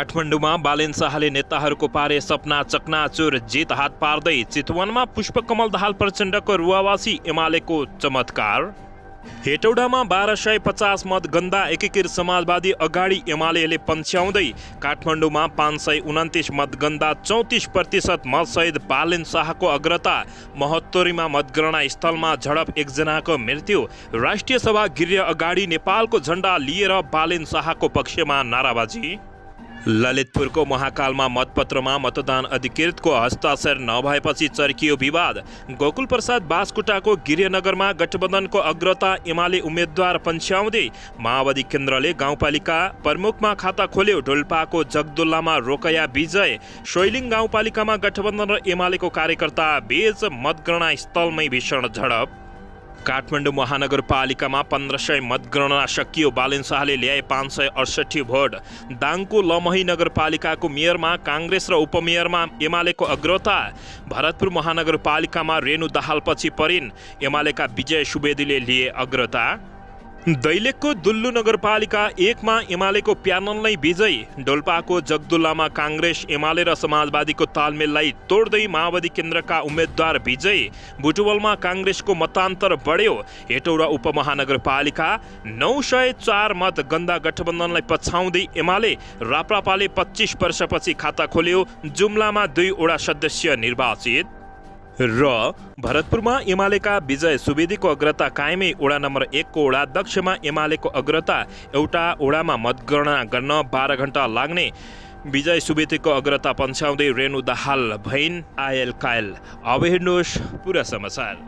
काठमाडौँमा बालेन शाहले नेताहरूको पारे सपना चकनाचुर, जित हात पार्दै। चितवनमा पुष्पकमल दाहाल प्रचण्डको रुवावासी एमालेको चमत्कार। हेटौडामा 1250 मतगन्दा एकीकृत समाजवादी अगाडि एमालेले पन्छ्याउँदै। काठमाडौँमा 529 मतगन्दा 34% मतसहित बालेन शाहको अग्रता। महोत्तरीमा मतगणना स्थलमा झडप, एकजनाको मृत्यु। राष्ट्रिय सभा गृह अगाडि नेपालको झण्डा लिएर बालेन शाहको पक्षमा नाराबाजी। ललितपुरको महाकालमा मतपत्रमा मतदान अधिकृतको हस्ताक्षर नभएपछि चर्कियो विवाद। गोकुल प्रसाद बासकोटाको गृहनगरमा गठबन्धनको अग्रता, एमाले उम्मेद्वार पन्छ्याउँदै। माओवादी केन्द्रले गाउँपालिका प्रमुखमा खाता खोल्यो। डोल्पाको जगदुल्लामा रोकया विजय। सोइलिङ गाउँपालिकामा गठबन्धन र एमालेको कार्यकर्ता बीच मतगणना स्थलमै भीषण झडप। काठमाडौँ महानगरपालिकामा 1500 मतगणना सकियो। बालेन शाहले ल्याए 568 भोट। दाङको लमही नगरपालिकाको मेयरमा काङ्ग्रेस र उपमेयरमा एमालेको अग्रता। भरतपुर महानगरपालिकामा रेणु दाहालपछि परिन्। एमालेका विजय सुवेदीले लिए अग्रता। दैलेखको दुल्लु नगरपालिका 1 मा एमालेको प्यानल नै विजयी। डोल्पाको जगदुल्लामा काङ्ग्रेस, एमाले र समाजवादीको तालमेललाई तोड्दै माओवादी केन्द्रका उम्मेद्वार विजयी। बुटवलमा काङ्ग्रेसको मतान्तर बढ्यो। हेटौडा उपमहानगरपालिका 904 मतगन्दा गठबन्धनलाई पछाउँदै एमाले। राप्रापाले 25 वर्षपछि खाता खोल्यो। जुम्लामा 2 वडा सदस्य निर्वाचित। र भरतपुरमा एमालेका विजय सुवेदीको अग्रता कायमै। वडा नम्बर 1 को वडाध्यक्षमा एमालेको अग्रता। एउटा वडामा मतगणना गर्न 12 घण्टा लाग्ने। विजय सुवेदीको अग्रता पन्छ्याउँदै रेणु दाहाल भइन् आयल कायल। अब हेर्नुहोस् पुरा समाचार।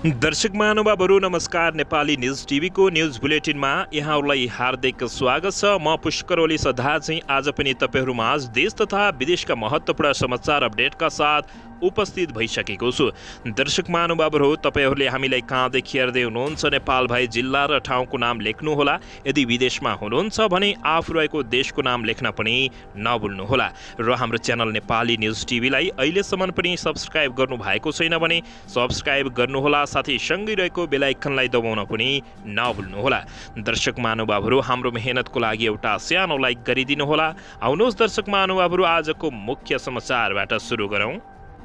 दर्शक महानुभावहरू नमस्कार। नेपाली न्युज टिभीको न्युज बुलेटिनमा यहाँहरूलाई हार्दिक स्वागत छ। म पुष्कर ओली सदा चाहिँ आज पनि तपाईँहरूमाझ देश तथा विदेशका महत्त्वपूर्ण समाचार अपडेटका साथ उपस्थित भइसकेको छु। दर्शक महानुभावहरू, तपाईँहरूले हामीलाई कहाँदेखि हेर्दै हुनुहुन्छ नेपाल भए जिल्ला र ठाउँको नाम लेख्नुहोला। यदि विदेशमा हुनुहुन्छ भने आफू रहेको देशको नाम लेख्न पनि नभुल्नुहोला। र हाम्रो च्यानल नेपाली न्युज टिभीलाई अहिलेसम्म पनि सब्सक्राइब गर्नु भएको छैन भने सब्सक्राइब गर्नुहोला। साथै सँगै रहेको बेल आइकनलाई दबाउन पनि नभुल्नुहोला। दर्शक महानुभावहरू, हाम्रो मेहनतको लागि एउटा सानो लाइक गरिदिनुहोला। आउनुहोस् दर्शक महानुभावहरू, आजको मुख्य समाचारबाट सुरु गरौँ।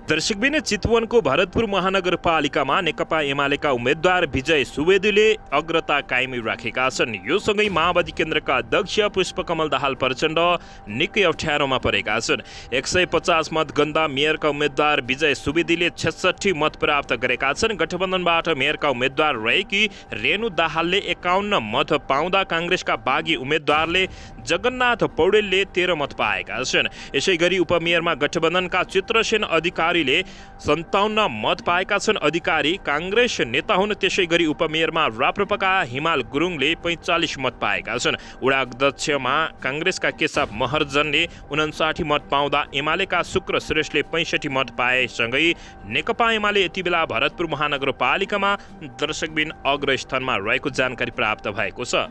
दर्शकबिन, चितवनको भरतपुर महानगरपालिकामा नेकपा एमालेका उम्मेद्वार विजय सुवेदीले अग्रता कायमै राखेका छन्। यो सँगै माओवादी केन्द्रका अध्यक्ष पुष्पकमल दाहाल प्रचण्ड निकै अप्ठ्यारोमा परेका छन्। 150 मतगन्दा मेयरका उम्मेद्वार विजय सुवेदीले 66 मत प्राप्त गरेका छन्। गठबन्धनबाट मेयरका उम्मेद्वार रहेकी रेणु दाहालले 51 मत पाउँदा काङ्ग्रेसका बागी उम्मेद्वारले जगन्नाथ पौडेलले 13 मत पाएका छन्। यसैगरी उपमेयरमा गठबन्धनका चित्रसेन अधिकारीले 57 मत पाएका छन्। अधिकारी काङ्ग्रेस नेता हुन्। त्यसैगरी उपमेयरमा राप्रपाका हिमाल गुरुङले 45 मत पाएका छन्। वडा अध्यक्षमा काङ्ग्रेसका केशव महर्जनले 59 मत पाउँदा एमालेका शुक्र श्रेष्ठले 65 मत पाएसँगै नेकपा एमाले यति बेला भरतपुर महानगरपालिकामा दर्शकबिन अग्रस्थानमा रहेको जानकारी प्राप्त भएको छ।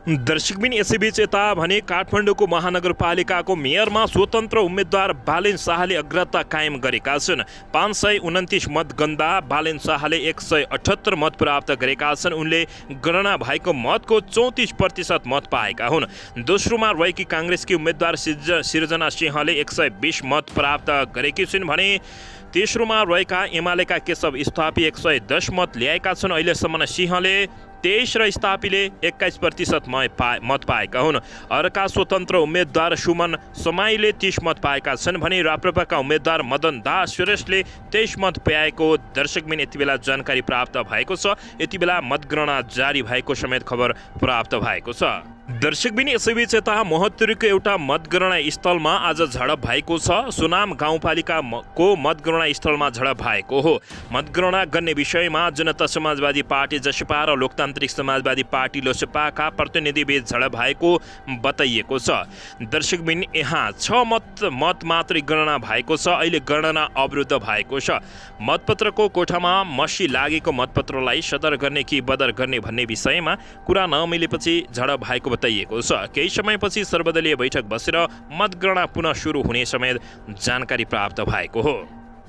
दर्शकबिन, यसैबीच यता भने काठमाडौँको महानगरपालिकाको मेयरमा स्वतन्त्र उम्मेद्वार बालेन शाहले अग्रता कायम गरेका छन्। 529 मतगन्दा बालेन शाहले 178 मत प्राप्त गरेका छन्। उनले गणना भएको मतको 34% मत पाएका हुन्। दोस्रोमा रहेकी काङ्ग्रेसकी उम्मेद्वार सिर्जना सिंहले 120 मत प्राप्त गरेकी छिन् भने तेस्रोमा रहेका एमालेका केशव स्थापी 110 मत ल्याएका छन्। अहिलेसम्म सिंहले 23 र स्थापीले 21% मत पाएका हुन्। अर्का स्वतन्त्र उम्मेद्वार सुमन समाईले 30 मत पाएका छन् भने राप्रपाका उम्मेद्वार मदन दास सुरेशले 23 मत पाएको दर्शकबिन यति बेला जानकारी प्राप्त भएको छ। यति बेला मतगणना जारी भएको समेत खबर प्राप्त भएको छ। दर्शकबिन, यसैबीच यता महोत्तरीको एउटा मतगणना स्थलमा आज झडप भएको छ। सुनाम गाउँपालिकाको मतगणना स्थलमा झडप भएको हो। मतगणना गर्ने विषयमा जनता समाजवादी पार्टी जसपा र लोकतान्त्रिक समाजवादी पार्टी लोसपाका प्रतिनिधिबीच झडप भएको बताइएको छ। दर्शकबिन, यहाँ 6 मत मात्रै गणना भएको छ। अहिले गणना अवरुद्ध भएको छ। मतपत्रको कोठामा मसी लागेको मतपत्रलाई सदर गर्ने कि बदर गर्ने भन्ने विषयमा कुरा नमिलेपछि झडप भएको बताइएको छ। केही समयपछि सर्वदलीय बैठक बसेर मतगणना पुनः सुरु हुने समेत जानकारी प्राप्त भएको हो।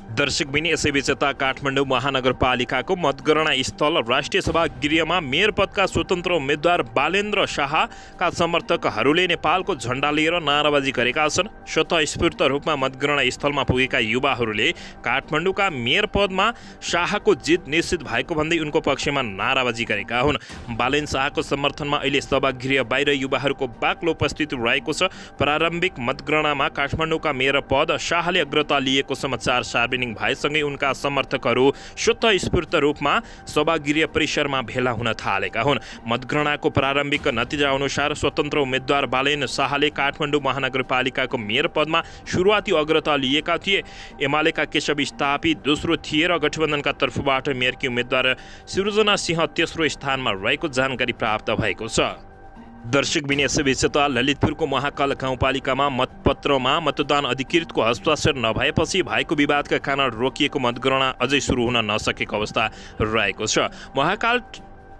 दर्शकबिनी यसैबीच यता काठमाडौँ महानगरपालिकाको मतगणना स्थल राष्ट्रिय सभा गृहमा मेयर पदका स्वतन्त्र उम्मेद्वार बालेन्द्र शाहका समर्थकहरूले नेपालको झण्डा लिएर नाराबाजी गरेका छन्। स्वतःस्फूर्त रूपमा मतगणना स्थलमा पुगेका युवाहरूले काठमाडौँका मेयर पदमा शाहको जित निश्चित भएको भन्दै उनको पक्षमा नाराबाजी गरेका हुन्। बालेन्द्र शाहको समर्थनमा अहिले सभागृह बाहिर युवाहरूको बाक्लो उपस्थिति रहेको छ। प्रारम्भिक मतगणनामा काठमाडौँका मेयर पद शाहले अग्रता लिएको समाचार सार्वजनिक भएसँगै उनका समर्थकहरू स्वतःस्फूर्त रूपमा सभागृह परिसरमा भेला हुन थालेका हुन्। मतगणनाको प्रारम्भिक नतिजा अनुसार स्वतन्त्र उम्मेद्वार बालेन्द्र शाहले काठमाडौँ महानगरपालिकाको मेयर पदमा सुरुवाती अग्रता लिएका थिए। एमालेका केशव स्थापित दोस्रो थिए र गठबन्धनका तर्फबाट मेयरकी उम्मेद्वार सृजना सिंह तेस्रो स्थानमा रहेको जानकारी प्राप्त भएको छ। दर्शकबिनी यसैबीच ललितपुरको महाकाल गाउँपालिकामा मतपत्रमा मतदान अधिकृतको हस्ताक्षर नभएपछि भएको विवादका कारण रोकिएको मतगणना अझै सुरु हुन नसकेको अवस्था रहेको छ। महाकाल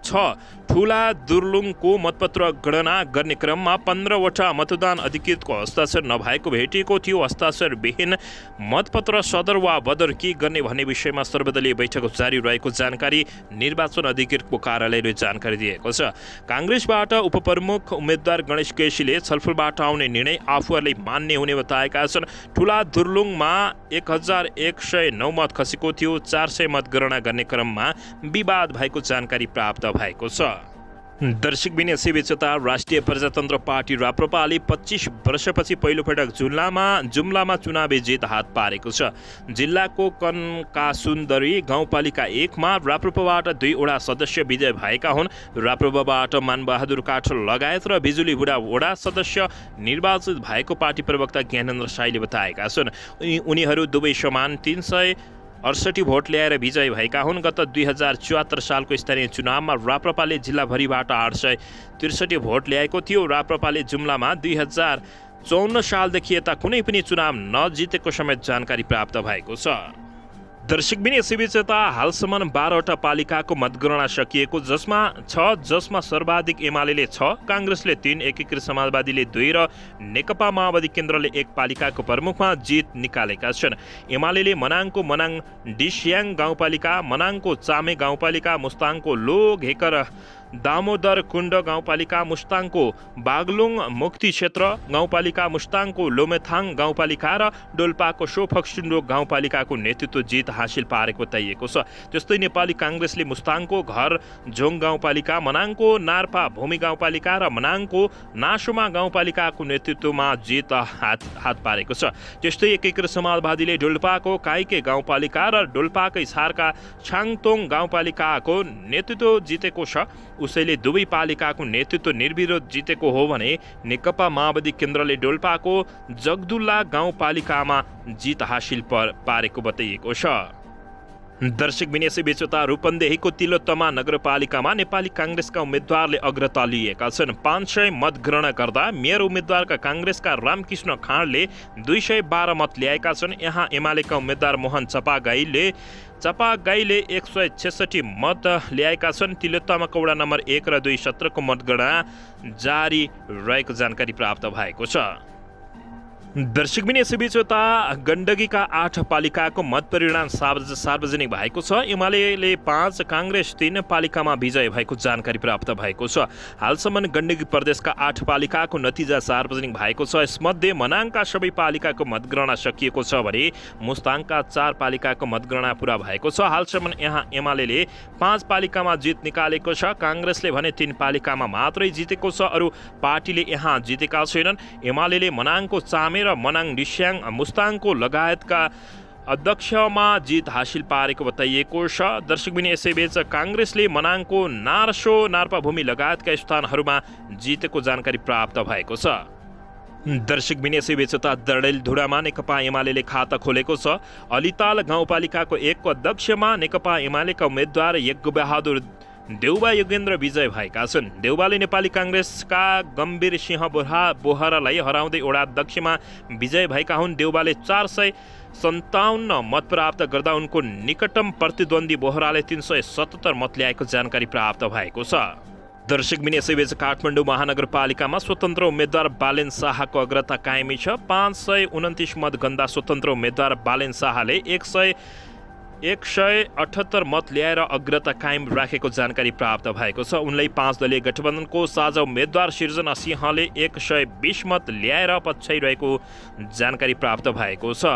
6 ठुला दुर्लुङको मतपत्र गणना गर्ने क्रममा 15वटा मतदान अधिकृतको हस्ताक्षर नभएको भेटिएको थियो। हस्ताक्षरविहीन मतपत्र सदर वा बदर के गर्ने भन्ने विषयमा सर्वदलीय बैठक जारी रहेको जानकारी निर्वाचन अधिकृतको कार्यालयले जानकारी दिएको छ। काङ्ग्रेसबाट उपप्रमुख उम्मेद्वार गणेश केसीले छलफलबाट आउने निर्णय आफूहरूले मान्ने हुने बताएका छन्। ठुला दुर्लुङमा 1109 मत खसेको थियो। 400 मतगणना गर्ने क्रममा विवाद भएको जानकारी प्राप्त भएको छ। दर्शकबिनी यसैबीच राष्ट्रिय प्रजातन्त्र पार्टी राप्रपाले 25 वर्षपछि पहिलोपटक जुम्लामा चुनावी जित हात पारेको छ। जिल्लाको कनकासुन्दरी गाउँपालिका 1 मा राप्रपाबाट 2 वटा सदस्य विजय भएका हुन्। राप्रपाबाट मानबहादुर काठल लगायत र बिजुली बुढा वडा सदस्य निर्वाचित भएको पार्टी प्रवक्ता ज्ञानेन्द्र साईले बताएका छन्। उनीहरू दुवै समान 368 भोट ल्याएर विजयी भएका हुन्। गत 2074 सालको स्थानीय चुनावमा राप्रपाले जिल्लाभरिबाट 863 भोट ल्याएको थियो। राप्रपाले जुम्लामा 2054 सालदेखि यता कुनै पनि चुनाव नजितेको समेत जानकारी प्राप्त भएको छ। दर्शकबिनी यसैबीच हालसम्म 12वटा पालिकाको मतगणना सकिएको जसमा सर्वाधिक एमाले 6, काङ्ग्रेसले 3, एकीकृत समाजवादीले 2 र नेकपा माओवादी केन्द्रले 1 पालिकाको प्रमुखमा जित निकालेका छन्। एमाले मनाङको मनाङ डिस्याङ गाउँपालिका, मनाङको चामे गाउँपालिका, मुस्ताङको लोघेकर दामोदर कुण्ड गाउँपालिका, मुस्ताङको बागलुङ मुक्ति क्षेत्र गाउँपालिका, मुस्ताङको लोमेथाङ गाउँपालिका र डोल्पाको सोफक्सुन्डो गाउँपालिकाको नेतृत्व जित हासिल पारेको बताइएको छ। त्यस्तै नेपाली काङ्ग्रेसले मुस्ताङको घर झोङ गाउँपालिका, मनाङको नार्पा भूमि गाउँपालिका र मनाङको नासोमा गाउँपालिकाको नेतृत्वमा जित हात पारेको छ। त्यस्तै एकीकृत समाजवादीले डोल्पाको काइके गाउँपालिका र डोल्पाकै छारका छाङतोङ गाउँपालिकाको नेतृत्व जितेको छ। उसैले दुवै पालिकाको नेतृत्व निर्विरोध जितेको हो भने नेकपा माओवादी केन्द्रले डोल्पाको जगदुल्ला गाउँपालिकामा जित हासिल पारेको बताइएको छ। दर्शकबिनी यसैबीच रूपन्देहीको तिलोत्तमा नगरपालिकामा नेपाली काङ्ग्रेसका उम्मेद्वारले अग्रता लिएका छन्। 500 मतगणना गर्दा मेयर उम्मेद्वारका काङ्ग्रेसका रामकृष्ण खाँडले 212 मत ल्याएका छन्। यहाँ एमालेका उम्मेद्वार मोहन चपागाईले 166 मत ल्याएका छन्। तिलोत्तमाको वडा नम्बर 1 र 2 सत्रको मतगणना जारी रहेको जानकारी प्राप्त भएको छ। दर्शकबिनी यसैबीच गण्डकीका 8 पालिकाको मत परिणाम सार्वजनिक भएको छ। एमाले 5, काङ्ग्रेस 3 पालिकामा विजय भएको जानकारी प्राप्त भएको छ। हालसम्म गण्डकी प्रदेशका 8 पालिकाको नतिजा सार्वजनिक भएको छ। यसमध्ये मनाङका सबै पालिकाको मतगणना सकिएको छ भने मुस्ताङका 4 पालिकाको मतगणना पुरा भएको छ। हालसम्म यहाँ एमाले 5 पालिकामा जित निकालेको छ। काङ्ग्रेसले भने 3 पालिकामा मात्रै जितेको छ। अरू पार्टीले यहाँ जितेका छैनन्। एमाले मनाङको चामे र मनाङ डिस्याङ मुस्ताङको लगायतका अध्यक्षमा जित हासिल पारेको बताइएको छ। दर्शकबिनी यसैबीच काङ्ग्रेसले मनाङको नार्सो नार्पाभूमि लगायतका स्थानहरूमा जितेको जानकारी प्राप्त भएको छ। दर्शकबिनी यसैबीच डडेलधुरामा नेकपा एमाले खाता खोलेको छ। अलिताल गाउँपालिकाको 1 को अध्यक्षमा नेकपा एमालेका उम्मेद्वार यज्ञबहादुर देउबा योगेन्द्र विजय भएका छन्। देउबाले नेपाली काङ्ग्रेसका गम्भीर सिंह बोहरालाई हराउँदै वडा अध्यक्षमा विजय भएका हुन्। देउबाले 457 मत प्राप्त गर्दा उनको निकटतम प्रतिद्वन्दी बोहराले 377 मत ल्याएको जानकारी प्राप्त भएको छ। दर्शकबिन यसैबीच काठमाडौँ महानगरपालिकामा स्वतन्त्र उम्मेद्वार बालेन शाहको अग्रता कायमी छ। 529 मतगन्दा स्वतन्त्र उम्मेद्वार बालेन शाहले 178 मत ल्याएर अग्रता कायम राखेको जानकारी प्राप्त भएको छ। उनलाई 5 दलीय गठबन्धनको साझा उम्मेद्वार सिर्जना सिंहले 120 मत ल्याएर पछ्याइरहेको जानकारी प्राप्त भएको छ।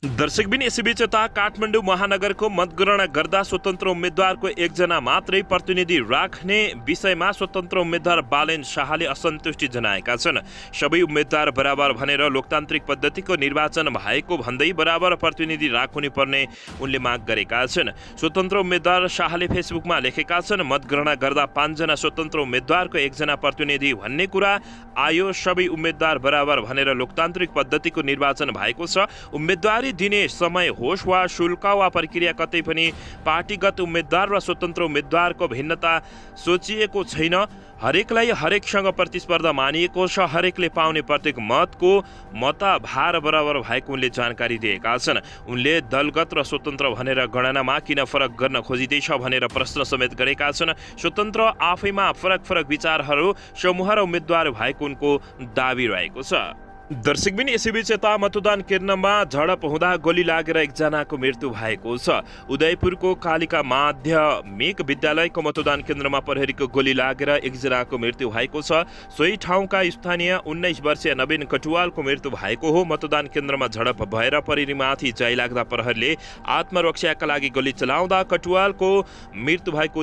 दर्शकबिन यसैबीच यता काठमाडौँ महानगरको मतगणना गर्दा स्वतन्त्र उम्मेद्वारको एकजना मात्रै प्रतिनिधि राख्ने विषयमा स्वतन्त्र उम्मेद्वार बालेन शाहले असन्तुष्टि जनाएका छन्। सबै उम्मेद्वार बराबर भनेर लोकतान्त्रिक पद्धतिको निर्वाचन भएको भन्दै बराबर प्रतिनिधि राख्नु पर्ने उनले माग गरेका छन्। स्वतन्त्र उम्मेद्वार शाहले फेसबुकमा लेखेका छन्, मतगणना गर्दा 5 जना स्वतन्त्र उम्मेद्वारको 1 जना प्रतिनिधि भन्ने कुरा आयो। सबै उम्मेद्वार बराबर भनेर लोकतान्त्रिक पद्धतिको निर्वाचन भएको छ। उम्मेद्वारी दिने समय होस् वा शुल्क वा प्रक्रिया कतै पनि पार्टीगत उम्मेद्वार र स्वतन्त्र उम्मेद्वारको भिन्नता सोचिएको छैन। हरेकलाई हरेकसँग प्रतिस्पर्धा मानिएको छ। हरेकले पाउने प्रत्येक मतको मताभार बराबर भएको उनले जानकारी दिएका छन्। उनले दलगत र स्वतन्त्र भनेर गणनामा किन फरक गर्न खोजिँदैछ भनेर प्रश्न समेत गरेका छन्। स्वतन्त्र आफैमा फरक विचारहरू समूह र उम्मेद्वार भएको उनको दाबी रहेको छ। दर्शकबिन यसैबीच यता मतदान केन्द्रमा झडप हुँदा गोली लागेर 1 जनाको मृत्यु भएको छ। उदयपुरको कालिका माध्यमिक विद्यालयको मतदान केन्द्रमा प्रहरीको गोली लागेर 1 जनाको मृत्यु भएको छ। सोही ठाउँका स्थानीय 19 वर्षीय नवीन कटुवालको मृत्यु भएको हो। मतदान केन्द्रमा झडप भएर प्रहरीमाथि जाइ लाग्दा प्रहरीले आत्मरक्षाका लागि गोली चलाउँदा कटुवालको मृत्यु भएको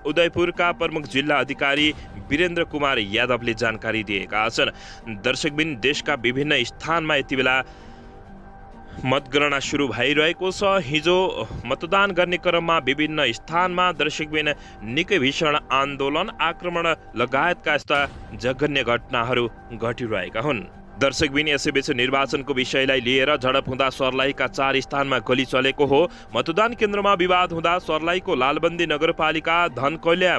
उदयपुरका प्रमुख जिल्ला अधिकारी वीरेन्द्र कुमार यादवले जानकारी दिएका छन्। दर्शकबिन देशका विभिन्न स्थानमा यति बेला मतगणना सुरु भइरहेको छ। हिजो मतदान गर्ने क्रममा विभिन्न स्थानमा दर्शकबिन निकै भीषण आन्दोलन, आक्रमण लगायतका यस्ता जघन्य घटनाहरू घटिरहेका हुन्। दर्शकबिन यसैबीच निर्वाचनको विषयलाई लिएर झडप हुँदा सर्लाहीका 4 स्थानमा गोली चलेको हो। मतदान केन्द्रमा विवाद हुँदा सर्लाहीको लालबन्दी नगरपालिका, धनकैल्या,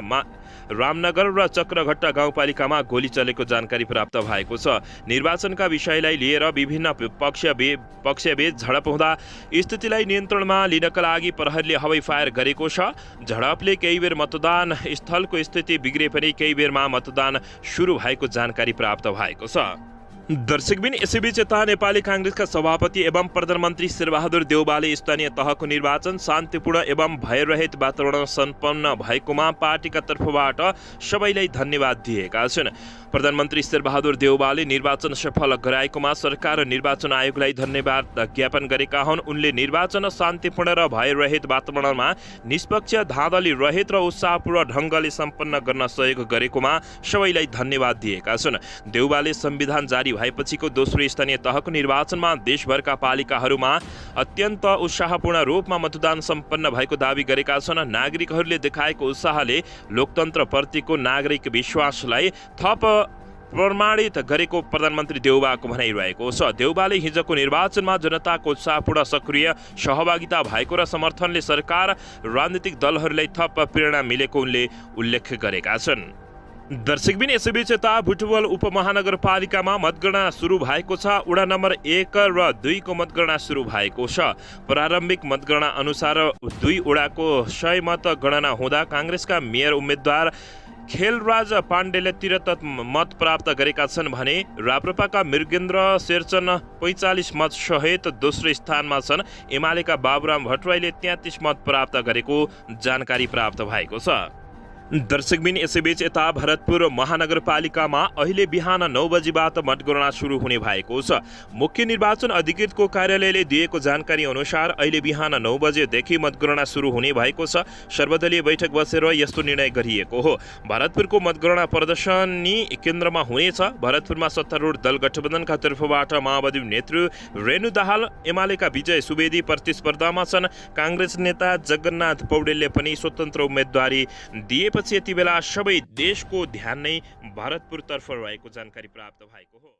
रामनगर र चक्रघट्टा गाउँपालिकामा गोली चलेको जानकारी प्राप्त भएको छ। निर्वाचनका विषयलाई लिएर विभिन्न पक्षबीच झडप हुँदा स्थितिलाई नियन्त्रणमा लिनका लागि प्रहरीले हवाई फायर गरेको छ। झडपले केही बेर मतदान स्थलको स्थिति बिग्रे पनि केही बेरमा मतदान सुरु भएको जानकारी प्राप्त भएको छ। दर्शकबिन यसैबीच यता नेपाली काङ्ग्रेसका सभापति एवं प्रधानमन्त्री शेरबहादुर देउवाले स्थानीय तहको निर्वाचन शान्तिपूर्ण एवं भयरहित वातावरण सम्पन्न भएकोमा पार्टीका तर्फबाट सबैलाई धन्यवाद दिएका छन्। प्रधानमन्त्री शेरबहादुर देउवाले निर्वाचन सफल गराएकोमा सरकार र निर्वाचन आयोगलाई धन्यवाद ज्ञापन गरेका हुन्। उनले निर्वाचन शान्तिपूर्ण र भयरहित वातावरणमा निष्पक्ष, धाँधली रहित र उत्साहपूर्ण ढङ्गले सम्पन्न गर्न सहयोग गरेकोमा सबैलाई धन्यवाद दिएका छन्। देउवाले संविधान जारी भएपछिको दोस्रो स्थानीय तहको निर्वाचनमा देशभरका पालिकाहरूमा अत्यन्त उत्साहपूर्ण रूपमा मतदान सम्पन्न भएको दावी गरेका छन्। नागरिकहरूले देखाएको उत्साहले लोकतन्त्रप्रतिको नागरिक विश्वासलाई थप प्रमाणित गरेको प्रधानमन्त्री देउवाको भनाइरहेको छ। देउवाले हिजोको निर्वाचनमा जनताको उत्साहपूर्ण सक्रिय सहभागिता भएको र समर्थनले सरकार राजनीतिक दलहरूलाई थप प्रेरणा मिलेको उनले उल्लेख गरेका छन्। दर्शकबिन यसैबीच यता बुटवल उपमहानगरपालिकामा मतगणना सुरु भएको छ। वडा नम्बर 1 र 2 को मतगणना सुरु भएको छ। प्रारम्भिक मतगणना अनुसार 2 वडाको 100 मत गणना हुँदा काङ्ग्रेसका मेयर उम्मेद्वार खेलराज पाण्डेले 73 मत प्राप्त गरेका छन् भने राप्रपाका मृगेन्द्र शेरचन 45 मत सहित दोस्रो स्थानमा छन्। एमालेका बाबुराम भट्टराईले 33 मत प्राप्त गरेको जानकारी प्राप्त भएको छ। दर्शकबिन यसैबीच यता भरतपुर महानगरपालिकामा अहिले बिहान 9 बजीबाट मतगणना सुरु हुने भएको छ। मुख्य निर्वाचन अधिकृतको कार्यालयले दिएको जानकारी अनुसार अहिले बिहान 9 बजेदेखि मतगणना सुरु हुने भएको छ। सर्वदलीय बैठक बसेर यस्तो निर्णय गरिएको हो। भरतपुरको मतगणना प्रदर्शनी केन्द्रमा हुनेछ। भरतपुरमा सत्तारूढ दल गठबन्धनका तर्फबाट माओवादी नेत्री रेणु दाहाल, एमालेका विजय सुवेदी प्रतिस्पर्धामा छन्। काङ्ग्रेस नेता जगन्नाथ पौडेलले पनि स्वतन्त्र उम्मेदवारी दिएपछि यति बेला सबै देशको ध्यान नै भरतपुरतर्फ रहेको जानकारी प्राप्त भएको हो।